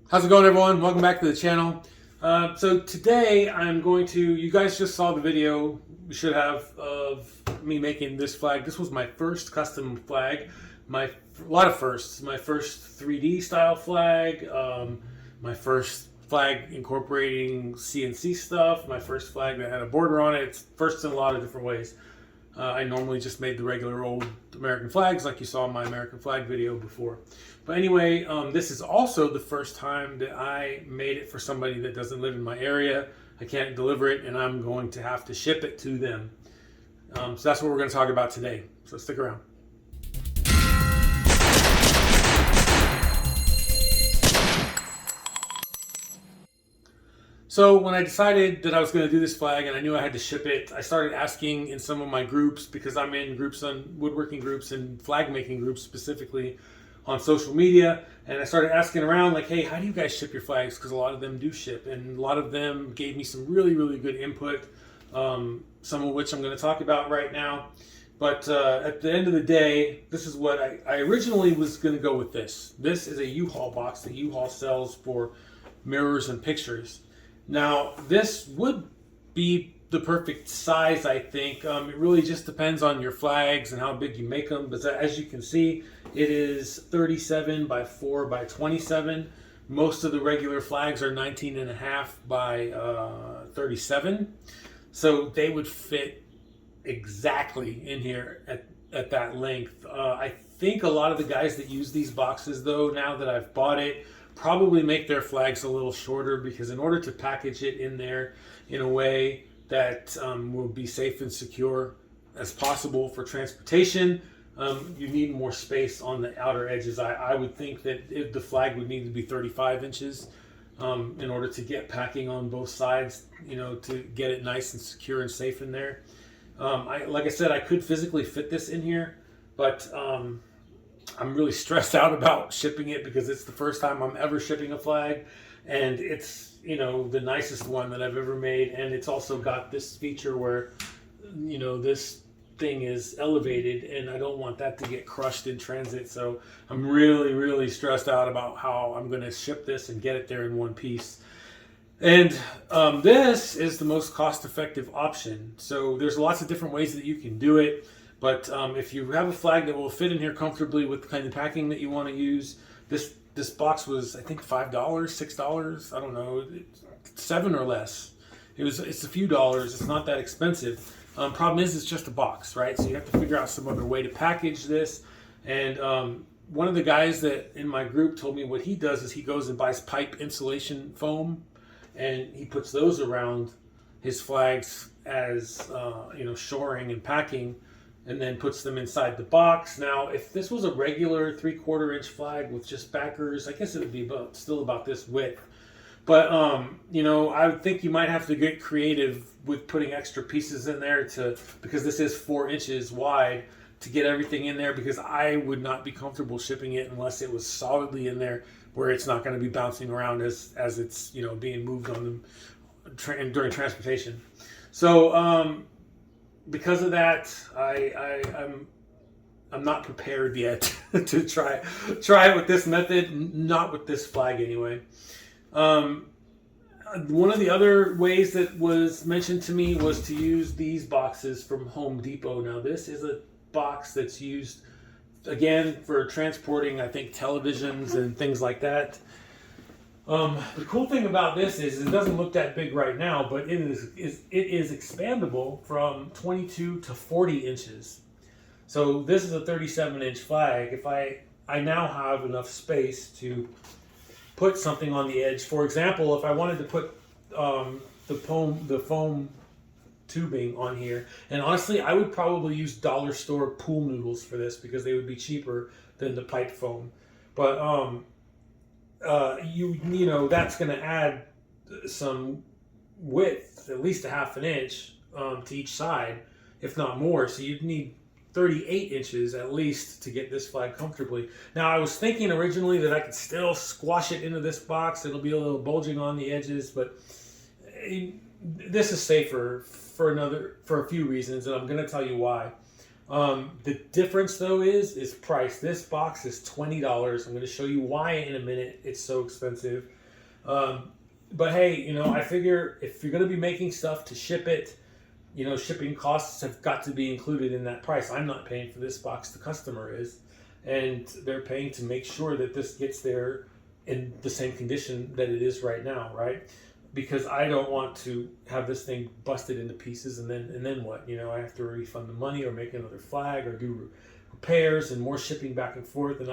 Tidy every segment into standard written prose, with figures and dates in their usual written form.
How's it going, everyone? Welcome back to the channel. So today I'm going to, you guys just saw the video we should have of me making this flag. This was my first custom flag. A lot of firsts. My first 3D style flag, my first flag incorporating CNC stuff, my first flag that had a border on it. It's first in a lot of different ways. I normally just made the regular old American flags like you saw in my American flag video before. But anyway, this is also the first time that I made it for somebody that doesn't live in my area. I can't deliver it and I'm going to have to ship it to them. So that's what we're going to talk about today. So stick around. So when I decided that I was going to do this flag and I knew I had to ship it, I started asking in some of my groups, because I'm in groups on woodworking groups and flag making groups specifically on social media, and I started asking around like, hey, how do you guys ship your flags? Because a lot of them do ship, and a lot of them gave me some really, really good input, some of which I'm going to talk about right now. But at the end of the day, this is what I originally was going to go with this. This is a U-Haul box that U-Haul sells for mirrors and pictures. Now, this would be the perfect size, I think. It really just depends on your flags and how big you make them. But as you can see, it is 37 by 4 by 27. Most of the regular flags are 19.5 by 37. So they would fit exactly in here at that length. I think a lot of the guys that use these boxes, though, now that I've bought it, probably make their flags a little shorter, because in order to package it in there in a way that will be safe and secure as possible for transportation, you need more space on the outer edges. I would think that the flag would need to be 35 inches in order to get packing on both sides, to get it nice and secure and safe in there. Like I said, I could physically fit this in here, but I'm really stressed out about shipping it because it's the first time I'm ever shipping a flag, and it's, the nicest one that I've ever made, and it's also got this feature where, this thing is elevated, and I don't want that to get crushed in transit. So I'm really, really stressed out about how I'm going to ship this and get it there in one piece. And this is the most cost-effective option. So there's lots of different ways that you can do it. But if you have a flag that will fit in here comfortably with the kind of packing that you want to use, this box was, I think, $5, $6. I don't know, $7 or less. It's a few dollars. It's not that expensive. Problem is, it's just a box, right? So you have to figure out some other way to package this. And one of the guys that in my group told me what he does is he goes and buys pipe insulation foam, and he puts those around his flags as shoring and packing, and then puts them inside the box. Now, if this was a regular 3/4 inch flag with just backers, I guess it would be still about this width. But, I would think you might have to get creative with putting extra pieces in there because this is 4 inches wide, to get everything in there, because I would not be comfortable shipping it unless it was solidly in there where it's not going to be bouncing around as it's, being moved on them during transportation. So, because of that, I'm not prepared yet to try it with this method, not with this flag anyway. One of the other ways that was mentioned to me was to use these boxes from Home Depot. Now, this is a box that's used, again, for transporting, I think, televisions and things like that. The cool thing about this is it doesn't look that big right now, but it is expandable from 22 to 40 inches. So this is a 37-inch flag. If I now have enough space to put something on the edge. For example, if I wanted to put the foam tubing on here, and honestly, I would probably use dollar store pool noodles for this because they would be cheaper than the pipe foam. But that's going to add some width, at least a ½ inch to each side, if not more. So you'd need 38 inches at least to get this flag comfortably. Now, I was thinking originally that I could still squash it into this box. It'll be a little bulging on the edges, but this is safer for a few reasons, and I'm going to tell you why. The difference though is price. This box is $20. I'm going to show you why in a minute it's so expensive. But hey, I figure if you're going to be making stuff to ship it, shipping costs have got to be included in that price. I'm not paying for this box, the customer is. And they're paying to make sure that this gets there in the same condition that it is right now, right? Because I don't want to have this thing busted into pieces and then what? I have to refund the money or make another flag or do repairs and more shipping back and forth. And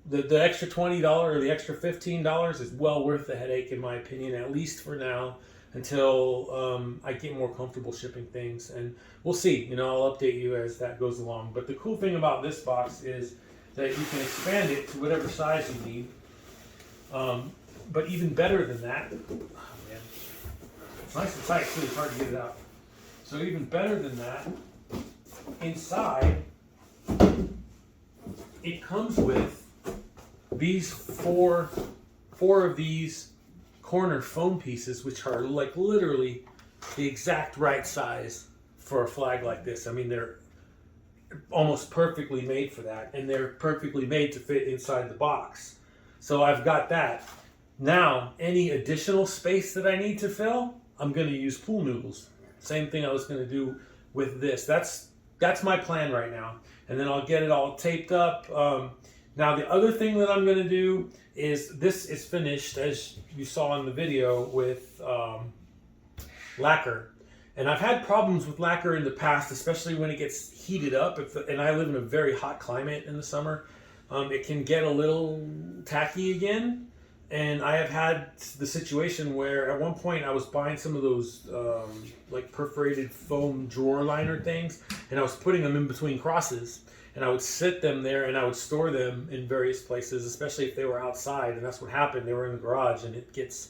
the extra $20 or the extra $15 is well worth the headache in my opinion, at least for now, until I get more comfortable shipping things. And we'll see. I'll update you as that goes along. But the cool thing about this box is that you can expand it to whatever size you need. But even better than that, oh man, it's nice and tight too, it's hard to get it out. So even better than that, inside, it comes with these four of these corner foam pieces, which are like literally the exact right size for a flag like this. I mean, they're almost perfectly made for that, and they're perfectly made to fit inside the box. So I've got that. Now, any additional space that I need to fill, I'm going to use pool noodles. Same thing I was going to do with this. That's my plan right now. And then I'll get it all taped up. Now, the other thing that I'm going to do is this is finished, as you saw in the video, with lacquer. And I've had problems with lacquer in the past, especially when it gets heated up. And I live in a very hot climate in the summer. It can get a little tacky again. And I have had the situation where at one point I was buying some of those like perforated foam drawer liner things, and I was putting them in between crosses, and I would sit them there and I would store them in various places, especially if they were outside. And that's what happened. They were in the garage, and it gets,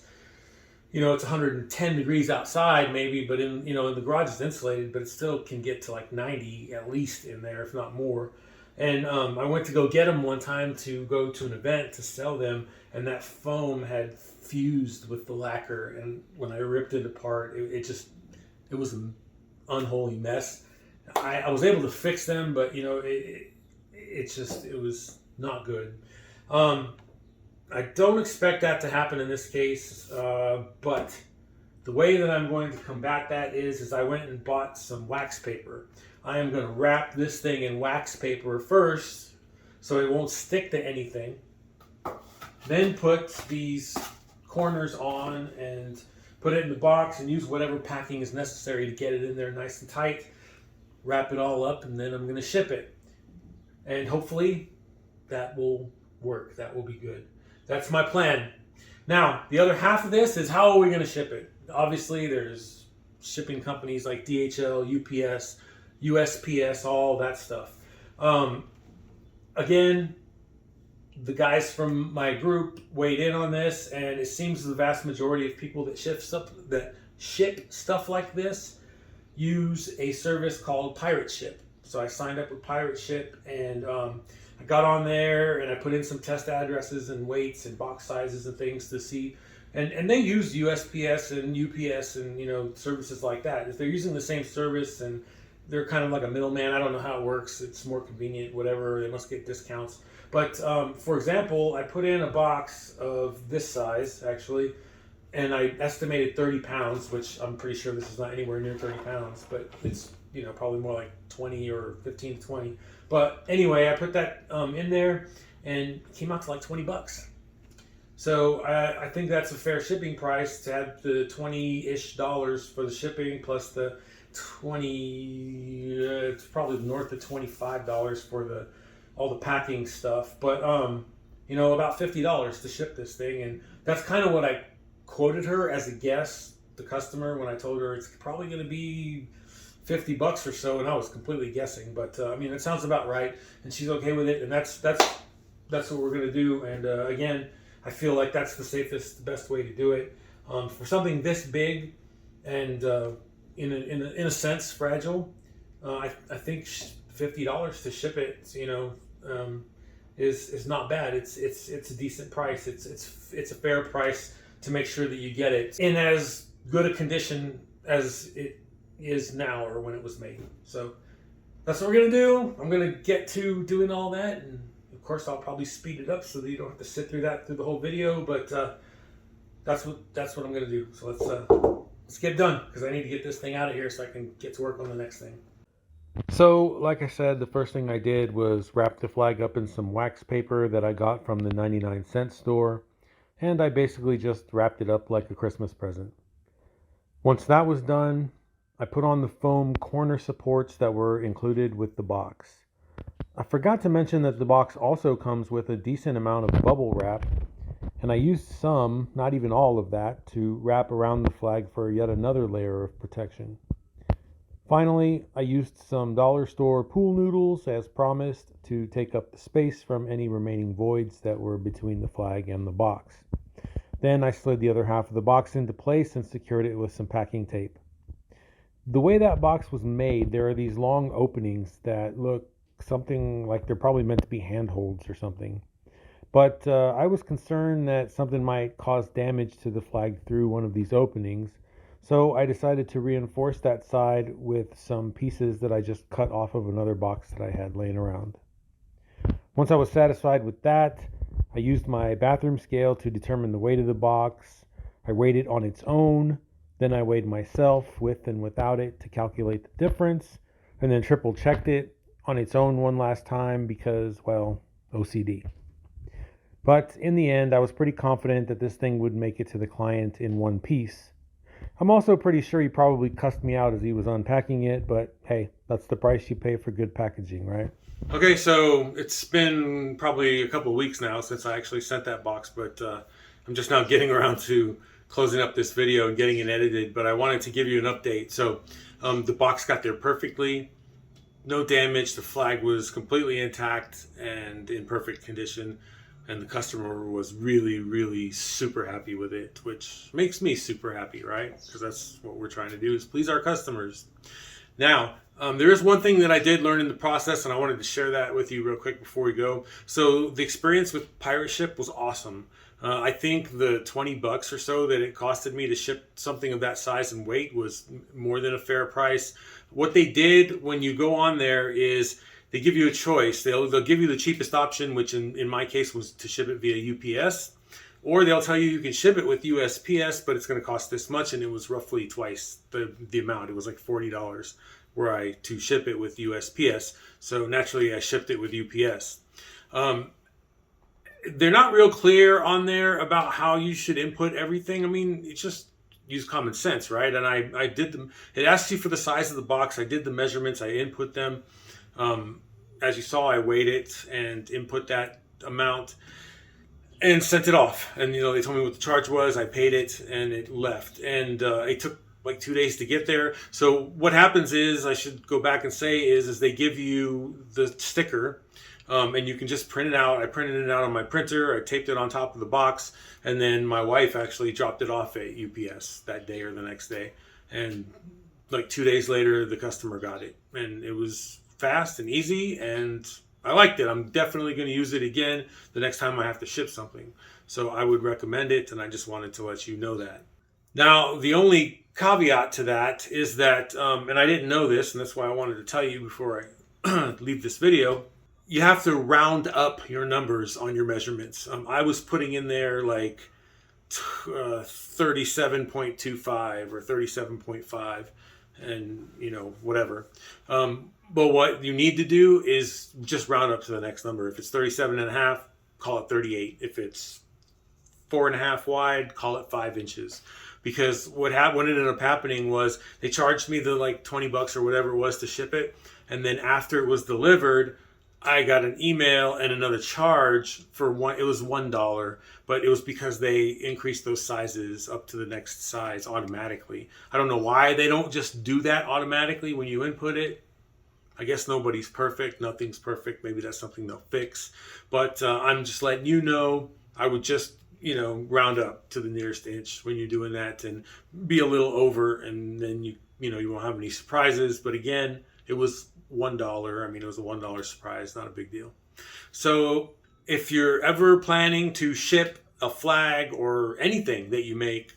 it's 110 degrees outside maybe, but in the garage is insulated, but it still can get to like 90 at least in there, if not more. And I went to go get them one time to go to an event to sell them, and that foam had fused with the lacquer. And when I ripped it apart, it was an unholy mess. I was able to fix them, but it was not good. I don't expect that to happen in this case, but the way that I'm going to combat that is I went and bought some wax paper. I am going to wrap this thing in wax paper first so it won't stick to anything. Then put these corners on and put it in the box and use whatever packing is necessary to get it in there nice and tight. Wrap it all up, and then I'm going to ship it. And hopefully that will work. That will be good. That's my plan. Now, the other half of this is how are we going to ship it? Obviously, there's shipping companies like DHL, UPS, USPS, all that stuff. Again, the guys from my group weighed in on this, and it seems the vast majority of people that ship stuff like this use a service called Pirate Ship. So I signed up with Pirate Ship, and I got on there and I put in some test addresses and weights and box sizes and things to see. And they use USPS and UPS and services like that. If they're using the same service and they're kind of like a middleman, I don't know how it works. It's more convenient, whatever. They must get discounts. But for example, I put in a box of this size actually, and I estimated 30 pounds, which I'm pretty sure this is not anywhere near 30 pounds, but it's probably more like 20 or 15 to 20. But anyway, I put that in there, and it came out to like $20. So I think that's a fair shipping price to have the $20-ish for the shipping plus the 20. It's probably north of $25 for all the packing stuff. But about $50 to ship this thing, and that's kind of what I quoted her as a guess, the customer, when I told her it's probably going to be $50 or so, and I was completely guessing, but it sounds about right, and she's okay with it, and that's what we're going to do. And again, I feel like that's the safest, the best way to do it for something this big and in a sense fragile. I think $50 to ship it, is not bad. It's a decent price. It's a fair price to make sure that you get it in as good a condition as it is now or when it was made. So that's what we're gonna do. I'm gonna get to doing all that, and of course I'll probably speed it up so that you don't have to sit through the whole video. But that's what I'm gonna do. So let's get done because I need to get this thing out of here so I can get to work on the next thing. So, like I said, the first thing I did was wrap the flag up in some wax paper that I got from the 99-cent store, and I basically just wrapped it up like a Christmas present. Once that was done, I put on the foam corner supports that were included with the box. I forgot to mention that the box also comes with a decent amount of bubble wrap, and I used some, not even all of that, to wrap around the flag for yet another layer of protection. Finally, I used some dollar store pool noodles as promised to take up the space from any remaining voids that were between the flag and the box. Then I slid the other half of the box into place and secured it with some packing tape. The way that box was made, there are these long openings that look something like they're probably meant to be handholds or something. But I was concerned that something might cause damage to the flag through one of these openings, so I decided to reinforce that side with some pieces that I just cut off of another box that I had laying around. Once I was satisfied with that, I used my bathroom scale to determine the weight of the box. I weighed it on its own, then I weighed myself with and without it to calculate the difference, and then triple checked it on its own one last time because, well, OCD. But in the end, I was pretty confident that this thing would make it to the client in one piece. I'm also pretty sure he probably cussed me out as he was unpacking it, but hey, that's the price you pay for good packaging, right? Okay, so it's been probably a couple of weeks now since I actually sent that box, but I'm just now getting around to closing up this video and getting it edited, but I wanted to give you an update. So the box got there perfectly, no damage, the flag was completely intact and in perfect condition, and the customer was really, really super happy with it, which makes me super happy, right? Because that's what we're trying to do, is please our customers. Now, there is one thing that I did learn in the process, and I wanted to share that with you real quick before we go. So the experience with Pirate Ship was awesome. I think the $20 or so that it costed me to ship something of that size and weight was more than a fair price. What they did when you go on there is they give you a choice. They'll give you the cheapest option, which in my case was to ship it via UPS. Or they'll tell you can ship it with USPS, but it's going to cost this much, and it was roughly twice the amount. It was like $40 were I to ship it with USPS. So naturally, I shipped it with UPS. They're not real clear on there about how you should input everything. I mean, it's just use common sense, right? And I did them. It asks you for the size of the box. I did the measurements. I input them. As you saw, I weighed it and input that amount and sent it off. And they told me what the charge was. I paid it and it left. And it took like 2 days to get there. So what happens is, I should go back and say, is they give you the sticker, and you can just print it out. I printed it out on my printer. I taped it on top of the box, and then my wife actually dropped it off at UPS that day or the next day. And like 2 days later, the customer got it, and it was fast and easy, and I liked it. I'm definitely going to use it again the next time I have to ship something. So I would recommend it, and I just wanted to let you know that. Now, the only caveat to that is that, and I didn't know this, and that's why I wanted to tell you before I leave this video, you have to round up your numbers on your measurements. I was putting in there like 37.25 or 37.5 and, whatever. But what you need to do is just round up to the next number. If it's 37 and a half, call it 38. If it's 4.5 wide, call it 5 inches. Because what ended up happening was they charged me the like $20 or whatever it was to ship it. And then after it was delivered, I got an email and another charge for one. It was $1, but it was because they increased those sizes up to the next size automatically. I don't know why they don't just do that automatically when you input it. I guess nobody's perfect. Nothing's perfect. Maybe that's something they'll fix. But I'm just letting you know, I would just, round up to the nearest inch when you're doing that and be a little over, and then you won't have any surprises. But again, it was $1. I mean, it was a $1 surprise, not a big deal. So if you're ever planning to ship a flag or anything that you make,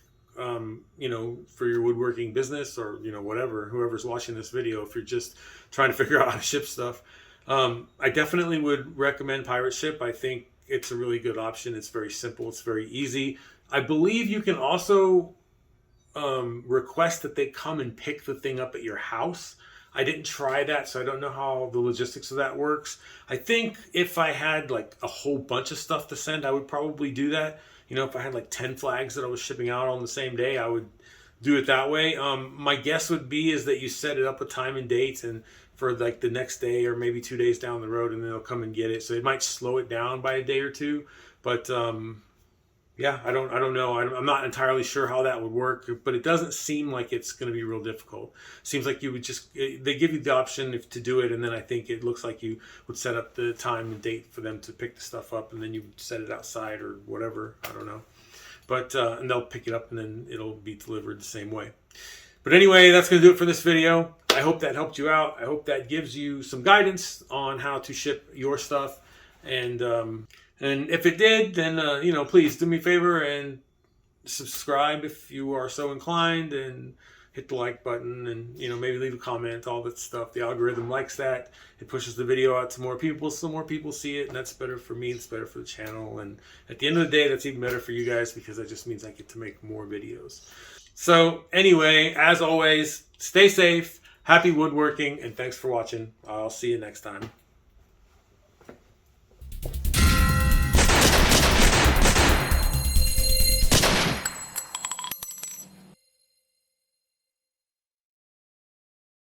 for your woodworking business, or whatever, whoever's watching this video, if you're just trying to figure out how to ship stuff. I definitely would recommend Pirate Ship. I think it's a really good option. It's very simple. It's very easy. I believe you can also request that they come and pick the thing up at your house. I didn't try that, so I don't know how the logistics of that works. I think if I had like a whole bunch of stuff to send, I would probably do that. If I had like 10 flags that I was shipping out on the same day, I would do it that way. My guess would be is that you set it up a time and date, and for like the next day or maybe 2 days down the road, and then they'll come and get it. So it might slow it down by a day or two, but yeah, I don't know. I'm not entirely sure how that would work, but it doesn't seem like it's going to be real difficult. Seems like you would they give you the option to do it, and then I think it looks like you would set up the time and date for them to pick the stuff up, and then you would set it outside or whatever. I don't know. But and they'll pick it up, and then it'll be delivered the same way. But anyway, that's going to do it for this video. I hope that helped you out. I hope that gives you some guidance on how to ship your stuff. And if it did, then, please do me a favor and subscribe if you are so inclined, and hit the like button, and, maybe leave a comment, all that stuff. The algorithm likes that. It pushes the video out to more people, so more people see it, and that's better for me. It's better for the channel. And at the end of the day, that's even better for you guys, because that just means I get to make more videos. So anyway, as always, stay safe, happy woodworking, and thanks for watching. I'll see you next time.